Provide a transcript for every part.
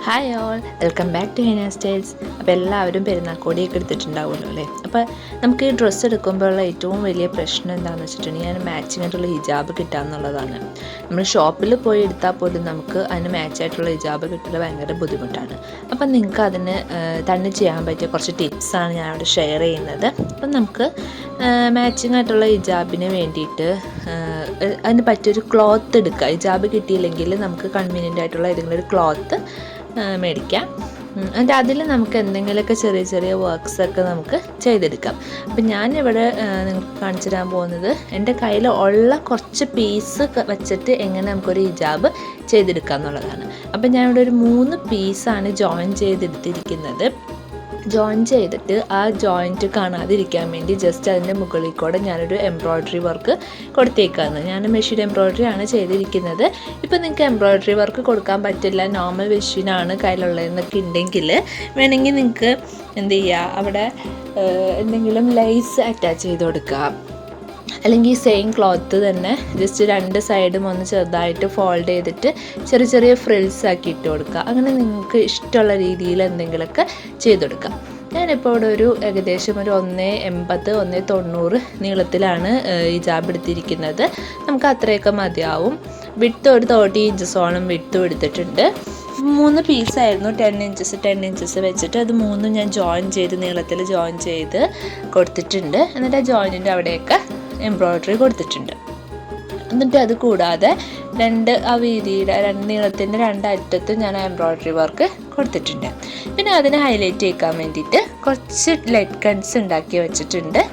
Hi all, welcome back to Hainastyles. അപ്പോൾ എല്ലാവരും പെരുന്നാൾക്കോടിയൊക്കെ എടുത്തിട്ടുണ്ടാവുമല്ലോ അല്ലേ. അപ്പോൾ നമുക്ക് ഈ ഡ്രസ്സ് എടുക്കുമ്പോഴുള്ള ഏറ്റവും വലിയ പ്രശ്നം എന്താണെന്ന് വെച്ചിട്ടുണ്ടെങ്കിൽ അതിന് മാച്ചിങ് ആയിട്ടുള്ള ഹിജാബ് കിട്ടുക എന്നുള്ളതാണ്. നമ്മൾ ഷോപ്പിൽ പോയി എടുത്താൽ പോലും നമുക്ക് അതിന് മാച്ചായിട്ടുള്ള ഹിജാബ് കിട്ടുന്നത് ഭയങ്കര ബുദ്ധിമുട്ടാണ്. അപ്പം നിങ്ങൾക്ക് അതിന് തന്നെ ചെയ്യാൻ പറ്റിയ കുറച്ച് ടിപ്സാണ് ഞാൻ അവിടെ ഷെയർ ചെയ്യുന്നത്. അപ്പം നമുക്ക് മാച്ചിങ് ആയിട്ടുള്ള ഹിജാബിന് വേണ്ടിയിട്ട് അതിന് പറ്റിയൊരു ക്ലോത്ത് എടുക്കുക. ഹിജാബ് കിട്ടിയില്ലെങ്കിൽ നമുക്ക് കൺവീനിയൻ്റ് ആയിട്ടുള്ള ഏതെങ്കിലും ഒരു ക്ലോത്ത് മേടിക്കാം. എന്നിട്ട് അതിൽ നമുക്ക് എന്തെങ്കിലുമൊക്കെ ചെറിയ ചെറിയ വർക്ക്സൊക്കെ നമുക്ക് ചെയ്തെടുക്കാം. അപ്പം ഞാനിവിടെ നിങ്ങൾക്ക് കാണിച്ചു തരാൻ പോകുന്നത് എൻ്റെ കയ്യിൽ ഉള്ള കുറച്ച് പീസ് വെച്ചിട്ട് എങ്ങനെ നമുക്കൊരു ഹിജാബ് ചെയ്തെടുക്കാം എന്നുള്ളതാണ്. അപ്പം ഞാനിവിടെ ഒരു 3 പീസാണ് ജോയിൻ ചെയ്തെടുത്തിരിക്കുന്നത്. ജോയിൻ ചെയ്തിട്ട് ആ ജോയിൻറ്റ് കാണാതിരിക്കാൻ വേണ്ടി ജസ്റ്റ് അതിൻ്റെ മുകളിൽ കൂടെ ഞാനൊരു എംബ്രോയ്ഡറി വർക്ക് കൊടുത്തേക്കാന്ന്. ഞാൻ മെഷീൻ എംബ്രോയ്ഡറി ആണ് ചെയ്തിരിക്കുന്നത്. ഇപ്പം നിങ്ങൾക്ക് എംബ്രോയ്ഡറി വർക്ക് കൊടുക്കാൻ പറ്റില്ല, നോർമൽ മെഷീനാണ് കയ്യിലുള്ളതെന്നൊക്കെ ഉണ്ടെങ്കിൽ വേണമെങ്കിൽ നിങ്ങൾക്ക് എന്ത് ചെയ്യുക, അവിടെ എന്തെങ്കിലും ലൈസ് അറ്റാച്ച് ചെയ്ത് കൊടുക്കുക. അല്ലെങ്കിൽ സെയിം ക്ലോത്ത് തന്നെ ജസ്റ്റ് 2 സൈഡും ഒന്ന് ചെറുതായിട്ട് ഫോൾഡ് ചെയ്തിട്ട് ചെറിയ ചെറിയ ഫ്രിൽസ് ആക്കി ഇട്ട് കൊടുക്കുക. അങ്ങനെ നിങ്ങൾക്ക് ഇഷ്ടമുള്ള രീതിയിൽ എന്തെങ്കിലുമൊക്കെ ചെയ്ത് കൊടുക്കാം. ഞാനിപ്പോൾ ഇവിടെ ഏകദേശം ഒരു 1.80 1.90 നീളത്തിലാണ് ഹിജാബ് എടുത്തിരിക്കുന്നത്. നമുക്ക് അത്രയൊക്കെ മതിയാവും. വിഡ്ത്ത് ഒരു 30 ഇഞ്ചസോളം വിഡ്ത്തും എടുത്തിട്ടുണ്ട്. 3 പീസായിരുന്നു, 10 ഇഞ്ചസ് വെച്ചിട്ട് അത് 3 ഞാൻ ജോയിൻ ചെയ്ത് നീളത്തിൽ ജോയിൻ ചെയ്ത് കൊടുത്തിട്ടുണ്ട്. എന്നിട്ട് ആ ജോയിനിൻ്റെ അവിടെയൊക്കെ എംബ്രോയ്ഡറി കൊടുത്തിട്ടുണ്ട്. എന്നിട്ട് അത് കൂടാതെ ആ വീതിയുടെ നീളത്തിൻ്റെ 2 അറ്റത്തും ഞാൻ എംബ്രോയ്ഡറി വർക്ക് കൊടുത്തിട്ടുണ്ട്. പിന്നെ അതിനെ ഹൈലൈറ്റ് ചെയ്യാൻ വേണ്ടിയിട്ട് കുറച്ച് ലെഡ് കൺസ് ഉണ്ടാക്കി വെച്ചിട്ടുണ്ട്.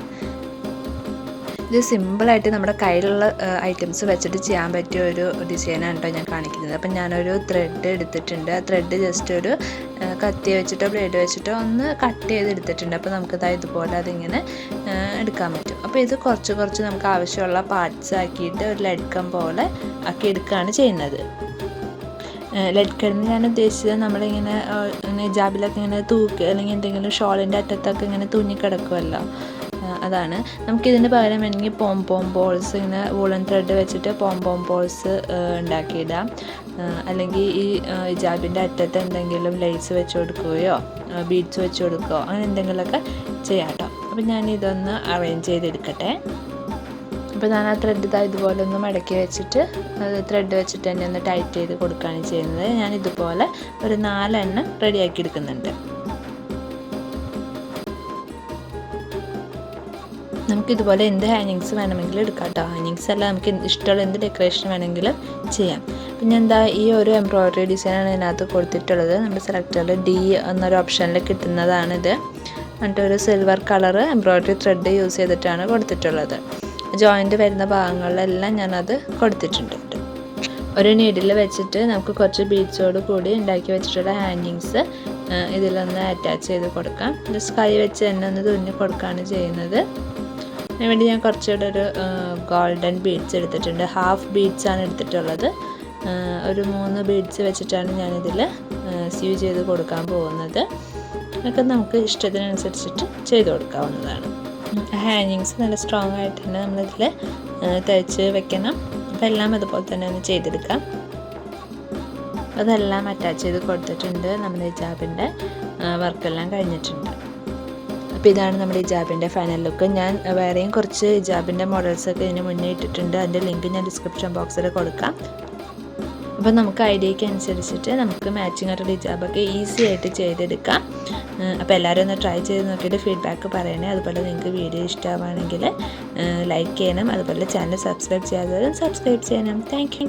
ഇത് സിമ്പിളായിട്ട് നമ്മുടെ കയ്യിലുള്ള ഐറ്റംസ് വെച്ചിട്ട് ചെയ്യാൻ പറ്റിയ ഒരു ഡിസൈനാണ് കേട്ടോ ഞാൻ കാണിക്കുന്നത്. അപ്പം ഞാനൊരു ത്രെഡ് എടുത്തിട്ടുണ്ട്. ആ ത്രെഡ് ജസ്റ്റ് ഒരു കത്തി വെച്ചിട്ടോ ബ്ലേഡ് വെച്ചിട്ടോ ഒന്ന് കട്ട് ചെയ്തെടുത്തിട്ടുണ്ട്. അപ്പോൾ നമുക്കത് ഇതുപോലെ അതിങ്ങനെ എടുക്കാൻ പറ്റും. അപ്പോൾ ഇത് കുറച്ച് നമുക്ക് ആവശ്യമുള്ള പാർട്സ് ആക്കിയിട്ട് ഒരു ലഡ്കം പോലെ ആക്കി എടുക്കുകയാണ് ചെയ്യുന്നത്. ലഡ്കന്ന് ഞാൻ ഉദ്ദേശിച്ചത് നമ്മളിങ്ങനെ ഹിജാബിലൊക്കെ ഇങ്ങനെ തൂക്കി അല്ലെങ്കിൽ എന്തെങ്കിലും ഷോളിൻ്റെ അറ്റത്തൊക്കെ ഇങ്ങനെ തുന്നിക്കിടക്കുമല്ലോ, അതാണ്. നമുക്കിതിന് പകരം വേണമെങ്കിൽ പോം ബോൾസ് ഇങ്ങനെ വൂളൻ ത്രെഡ് വെച്ചിട്ട് പോം ബോൾസ് ഉണ്ടാക്കിയിടാം. അല്ലെങ്കിൽ ഈ ഹിജാബിൻ്റെ അറ്റത്ത് എന്തെങ്കിലും ലേസ് വെച്ച് കൊടുക്കുകയോ ബീഡ്സ് വെച്ച് കൊടുക്കുകയോ അങ്ങനെ എന്തെങ്കിലുമൊക്കെ ചെയ്യാം കേട്ടോ. അപ്പം ഞാനിതൊന്ന് അറേഞ്ച് ചെയ്തെടുക്കട്ടെ. അപ്പോൾ ഞാൻ ആ ത്രെഡ് ഇതുപോലെ ഒന്ന് മടക്കി വെച്ചിട്ട് അത് ത്രെഡ് വെച്ചിട്ട് തന്നെ ഒന്ന് ടൈറ്റ് ചെയ്ത് കൊടുക്കുകയാണ് ചെയ്യുന്നത്. ഞാൻ ഇതുപോലെ ഒരു 4 എണ്ണം റെഡിയാക്കി എടുക്കുന്നുണ്ട്. നമുക്കിതുപോലെ എന്ത് ഹാങ്ങിങ്സ് വേണമെങ്കിലും എടുക്കാം കേട്ടോ. ഹാങ്ങിങ്സ് അല്ല, നമുക്ക് ഇഷ്ടമുള്ള എന്ത് ഡെക്കറേഷൻ വേണമെങ്കിലും ചെയ്യാം. പിന്നെ ഈ ഒരു എംബ്രോയ്ഡറി ഡിസൈനാണ് ഇതിനകത്ത് കൊടുത്തിട്ടുള്ളത്. നമ്മുടെ സെലക്ടറിൽ D എന്നൊരു ഓപ്ഷനിൽ കിട്ടുന്നതാണിത്. എന്നിട്ട് ഒരു silver colour embroidery thread use ചെയ്തിട്ടാണ് കൊടുത്തിട്ടുള്ളത്. ജോയിൻ്റ് വരുന്ന ഭാഗങ്ങളിലെല്ലാം ഞാനത് കൊടുത്തിട്ടുണ്ട്. ഒരു നീഡിൽ വെച്ചിട്ട് നമുക്ക് കുറച്ച് ബീഡ്സോട് കൂടി ഉണ്ടാക്കി വെച്ചിട്ടുള്ള ഹാങ്ങിങ്സ് ഇതിലൊന്ന് അറ്റാച്ച് ചെയ്ത് കൊടുക്കാം. ജസ്റ്റ് കൈ വെച്ച് തന്നെ ഒന്ന് തുന്നി കൊടുക്കുകയാണ് ചെയ്യുന്നത്. അതിനുവേണ്ടി ഞാൻ കുറച്ചുകൂടെ ഒരു ഗോൾഡൻ ബീഡ്സ് എടുത്തിട്ടുണ്ട്. ഹാഫ് ബീഡ്സാണ് എടുത്തിട്ടുള്ളത്. ഒരു 3 ബീഡ്സ് വെച്ചിട്ടാണ് ഞാനിതിൽ സ്യൂ ചെയ്ത് കൊടുക്കാൻ പോകുന്നത്. അതൊക്കെ നമുക്ക് ഇഷ്ടത്തിനനുസരിച്ചിട്ട് ചെയ്ത് കൊടുക്കാവുന്നതാണ്. ഹാങ്ങിങ്സ് നല്ല സ്ട്രോങ് ആയിട്ട് തന്നെ നമ്മളിതിൽ തയ്ച്ച് വെക്കണം. അപ്പോൾ എല്ലാം അതുപോലെ തന്നെ ഒന്ന് ചെയ്തെടുക്കാം. അതെല്ലാം അറ്റാച്ച് ചെയ്ത് കൊടുത്തിട്ടുണ്ട്. നമ്മുടെ ഹിജാബിൻ്റെ വർക്കെല്ലാം കഴിഞ്ഞിട്ടുണ്ട്. അപ്പോൾ ഇതാണ് നമ്മുടെ ഹിജാബിൻ്റെ ഫൈനൽ ലുക്ക്. ഞാൻ വേറെയും കുറച്ച് ഹിജാബിൻ്റെ മോഡൽസൊക്കെ ഇതിന് മുന്നേ ഇട്ടിട്ടുണ്ട്. അതിൻ്റെ ലിങ്ക് ഞാൻ ഡിസ്ക്രിപ്ഷൻ ബോക്സിൽ കൊടുക്കാം. അപ്പോൾ നമുക്ക് ഐഡിയയ്ക്ക് അനുസരിച്ചിട്ട് നമുക്ക് മാച്ചിങ് ആയിട്ടുള്ള ഹിജാബൊക്കെ ഈസി ആയിട്ട് ചെയ്തെടുക്കാം. അപ്പോൾ എല്ലാവരും ഒന്ന് ട്രൈ ചെയ്ത് നോക്കിയിട്ട് ഫീഡ്ബാക്ക് പറയണേ. അതുപോലെ നിങ്ങൾക്ക് വീഡിയോ ഇഷ്ടമാണെങ്കിൽ ലൈക്ക് ചെയ്യണം. അതുപോലെ ചാനൽ സബ്സ്ക്രൈബ് ചെയ്യാത്തവരും സബ്സ്ക്രൈബ് ചെയ്യണം. Thank you.